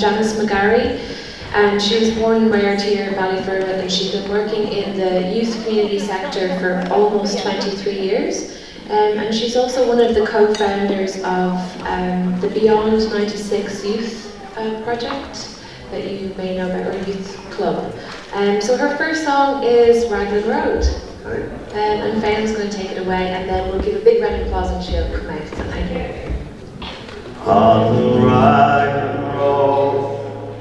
Janice McGarry, and she was born and reared here in Ballyfermot, and she's been working in the youth community sector for almost 23 years. And she's also one of the co-founders of the Beyond 96 Youth Project that you may know about, or Youth Club. So her first song is Raglan Road. And Fann's going to take it away, and then we'll give a big round of applause and she'll come out. So thank you. On Raglan Road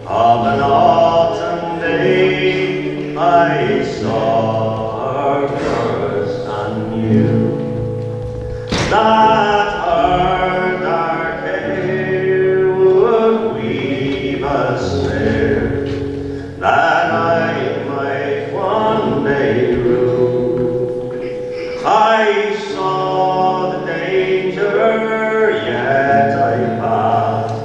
of an autumn day, I saw her first and knew that her dark hair would weave a snare that I might one day rue. I saw the danger, yet I passed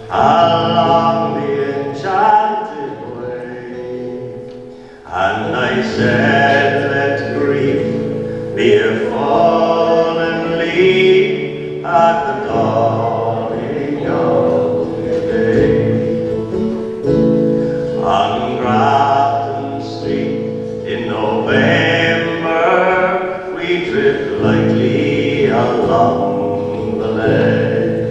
along the enchanted way, and I said, let grief be a fallen leaf at the dawning of the day. On Grafton Street in November, we drift lightly along the ledge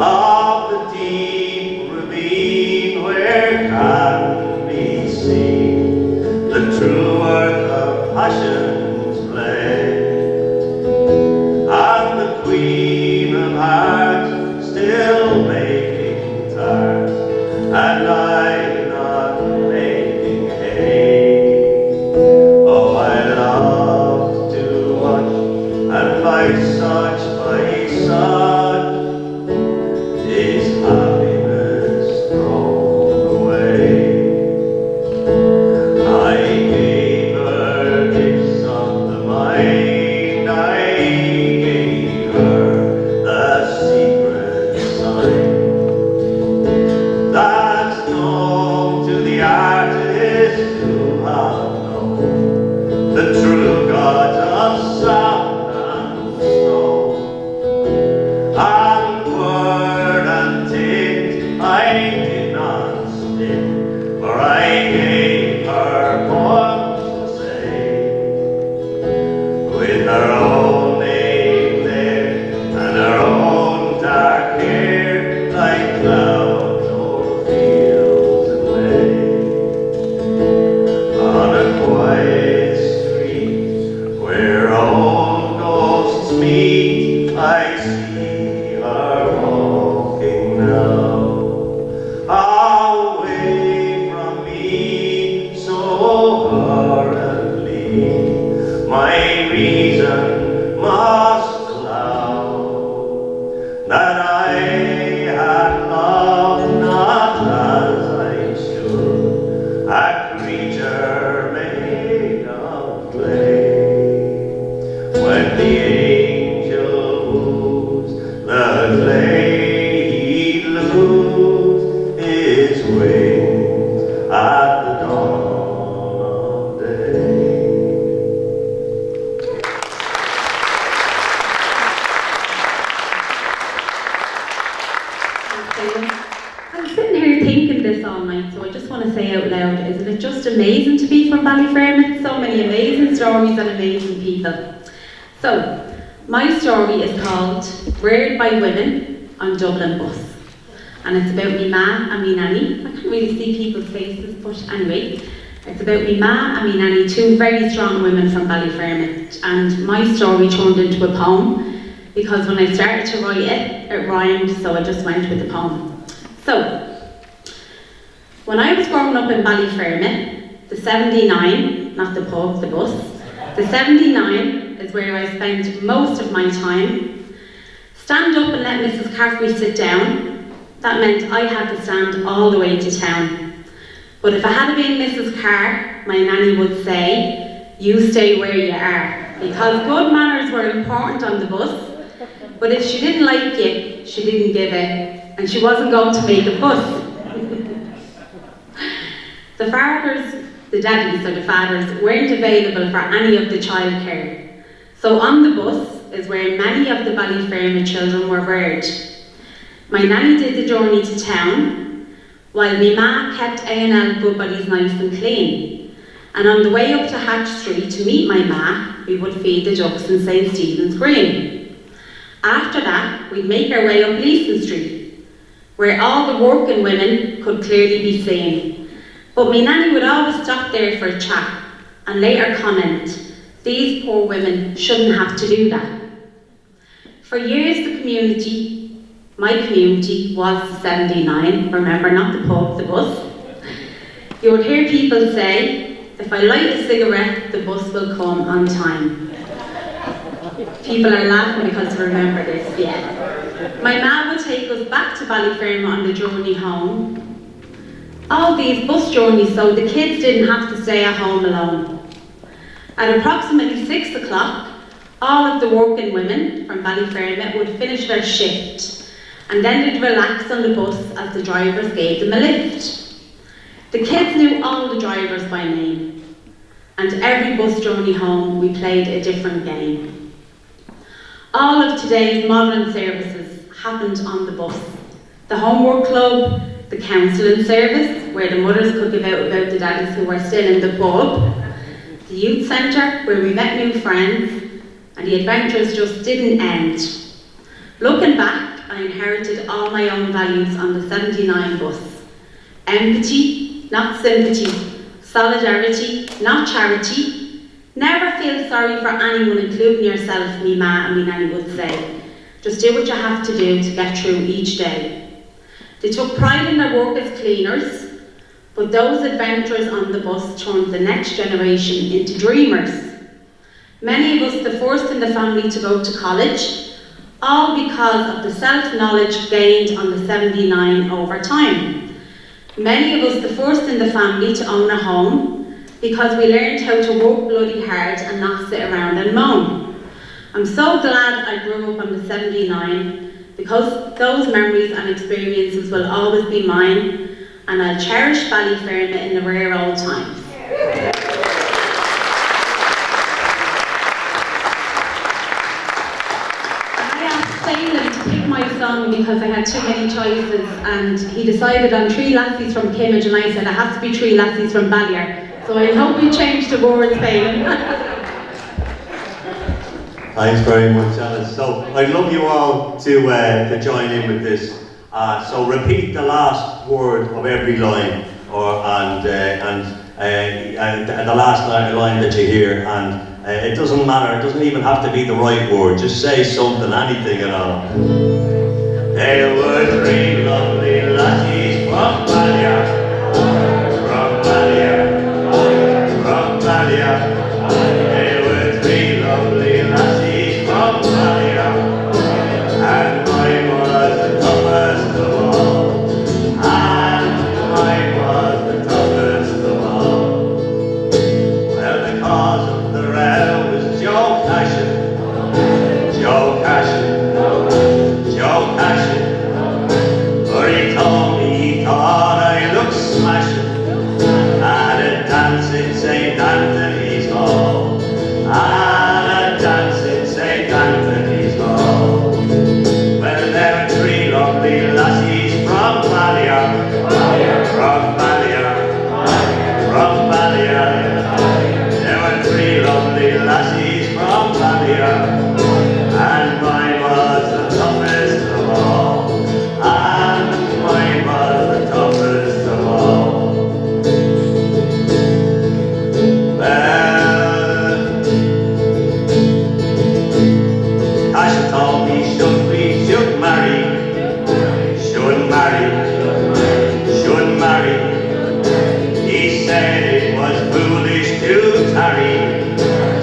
of the deep ravine where can be seen the true worth of passion's pledge, and the Queen of Hearts still making tarts, and I not making hay. Oh, I love to watch and by such is happiness thrown away. I gave her gifts of the mind, I gave her the secret sign that's known to the artist who have known the true gods of sound and stone. And word and tint I did not stint, for I gave her poems to say, with her own name there and her own dark hair, like clouds o'er fields in May. On a quiet street where old ghosts meet, I see her walking now, away from me so hurriedly. My reason must allow that I had loved not as I should, a creature made of clay. When the angel woos the clay, he'd lose his wings at the dawn of day. I'm sitting here thinking this all night, so I just want to say out loud, isn't it just amazing to be from Ballyfermot? So many amazing stories and amazing people. So, my story is called Reared by Women on Dublin Bus. And it's about me ma and me nanny. I can't really see people's faces, but anyway. It's about me ma and me nanny, two very strong women from Ballyfermot. And my story turned into a poem, because when I started to write it, it rhymed, so I just went with the poem. So, when I was growing up in Ballyfermot, the 79, not the pub, the bus, the 79 is where I spent most of my time. Stand up and let Mrs. Caffrey sit down. That meant I had to stand all the way to town. But if I had been Mrs. Carr, my nanny would say, you stay where you are, because good manners were important on the bus. But if she didn't like you, she didn't give it, and she wasn't going to make a fuss. The fathers, the daddies or the fathers, weren't available for any of the childcare. So on the bus is where many of the Ballyfermot children were reared. My nanny did the journey to town, while me ma kept A&L Good Buddies nice and clean. And on the way up to Hatch Street to meet my ma, we would feed the ducks in St. Stephen's Green. After that, we'd make our way up Leeson Street, where all the working women could clearly be seen. But me nanny would always stop there for a chat and later comment, these poor women shouldn't have to do that. For years my community was the 79, remember, not the pub, the bus. You would hear people say, if I light a cigarette, the bus will come on time. People are laughing because they remember this, yeah. My ma would take us back to Ballyfermot on the journey home. All these bus journeys so the kids didn't have to stay at home alone. At approximately 6 o'clock, all of the working women from Ballyfermot would finish their shift, and then they'd relax on the bus as the drivers gave them a lift. The kids knew all the drivers by name, and every bus journey home we played a different game. All of today's modern services happened on the bus. The homework club, the counselling service, where the mothers could give out about the daddies who were still in the pub, the youth centre, where we met new friends, and the adventures just didn't end. Looking back, I inherited all my own values on the 79 bus. Empathy, not sympathy. Solidarity, not charity. Never feel sorry for anyone, including yourself, me ma and me nanny would say. Just do what you have to do to get through each day. They took pride in their work as cleaners, but those adventures on the bus turned the next generation into dreamers. Many of us the first in the family to go to college, all because of the self-knowledge gained on the 79 over time. Many of us the first in the family to own a home, because we learned how to work bloody hard and not sit around and moan. I'm so glad I grew up on the 79, because those memories and experiences will always be mine, and I'll cherish Ballyfermot in the rare old times. To pick my song because I had too many choices, and he decided on Three Lassies from Kimmage, and I said it has to be Three Lassies from Ballier. So I hope you change the words, babe. Thanks very much, Janice. So I'd love you all to join in with this. So repeat the last word of every line, and the last line that you hear, and it doesn't matter, it doesn't even have to be the right word, just say something, anything at all. There were three lovely lassies from Ballier, from Ballier, from Ballier. There were three lovely lassies from Ballier, and mine was the toughest of all, and mine was the toughest of all. Well, the cause of the row was Joe Cashin, Joe Cashin, Joe Cashin. For he told me he thought I looked smashing at a dance in St. Anthony's Hall, at a dance in St. Anthony's Hall. Well, there were three lovely lassies from Ballier, from Ballier, from Ballier. There were three lovely lassies from Ballier, and mine was the toughest of all, and mine was the toughest of all. Well, Tasha told me we should marry, should marry, should marry. He said it was foolish to tarry,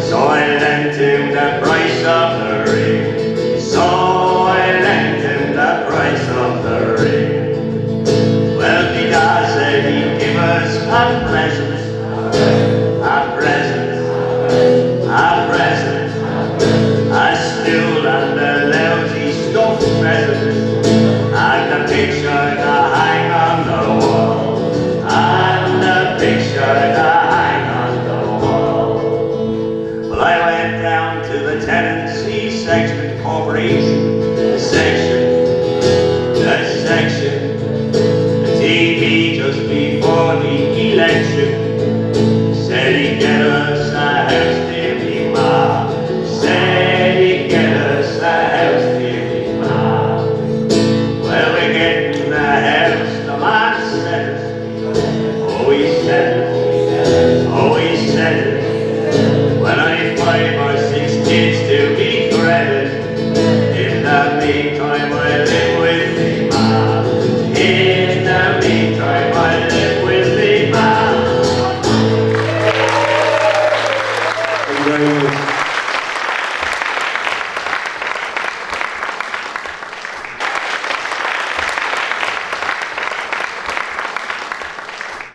so I lent him the price of the ring, so I lent him the price of the ring. Well, me dad said he'd give us a present, a present, a present, a stool and a lousy stuffed present, and a picture to hang on the wall, and a picture to hang on the wall. Well, I went down to the Tenancy Section Corporation, the section